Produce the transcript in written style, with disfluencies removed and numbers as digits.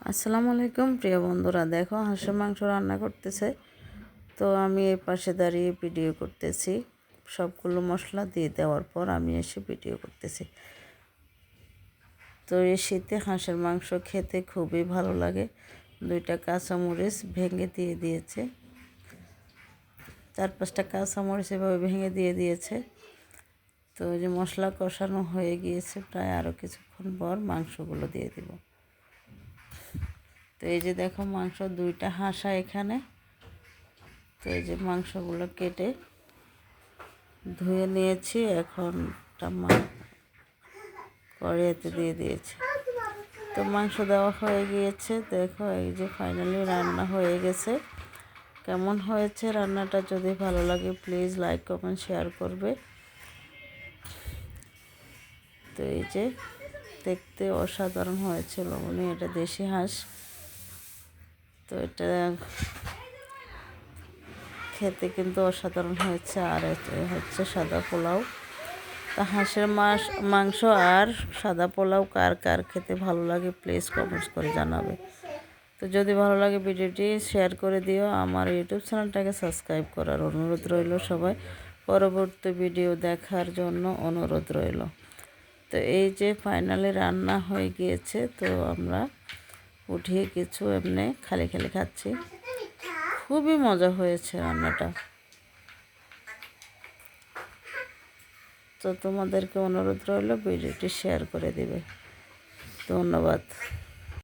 আসসালামু আলাইকুম প্রিয় বন্ধুরা, দেখো হাঁসের মাংস রান্না করতেছে। তো আমি এই পাশে দাঁড়িয়ে ভিডিও করতেছি। সবগুলো মশলা দিয়ে দেওয়ার পর আমি এসে ভিডিও করতেছি। তো এই শীতে হাঁসের মাংস খেতে খুবই ভালো লাগে। 2টা কাঁচামরিচ ভেঙে দিয়ে দিয়েছে, 4-5টা কাঁচামরিচ এভাবে ভেঙে দিয়ে দিয়েছে। তো এই যে মশলা কষানো হয়ে গিয়েছে, প্রায় আরও কিছুক্ষণ পর মাংসগুলো দিয়ে দিব। তো এই যে দেখো মাংস 2টা হাঁসা এখানে। তো এই যে মাংসগুলো কেটে ধুয়ে নিয়েছি, এখন কড়াইতে দিয়ে দিয়েছি। তো মাংস দেওয়া হয়ে গিয়েছে। দেখো এই যে ফাইনালি রান্না হয়ে গেছে। কেমন হয়েছে রান্নাটা? যদি ভালো লাগে প্লিজ লাইক কমেন্ট শেয়ার করবে। তো এই যে দেখতে অসাধারণ হয়েছিল, এটা দেশি হাঁস। তো এটা খেতে কিন্তু অসাধারণ হয়েছে। আর এটা হচ্ছে সাদা পোলাও। তা হাঁসের মাংস আর সাদা পোলাও কার কার খেতে ভালো লাগে প্লিজ কমেন্টস করে জানাবে। তো যদি ভালো লাগে ভিডিওটি শেয়ার করে দিও। আমার ইউটিউব চ্যানেলটাকে সাবস্ক্রাইব করার অনুরোধ রইল। সবাই পরবর্তী ভিডিও দেখার জন্য অনুরোধ রইল। তো এই যে ফাইনালি রান্না হয়ে গিয়েছে। তো আমরা উঠিয়ে কিছু এমনি খালি খালি খাচ্ছি। খুবই মজা হয়েছে রান্নাটা। তো তোমাদেরকে অনুরোধ রইল ভিডিওটি শেয়ার করে দিবে। ধন্যবাদ।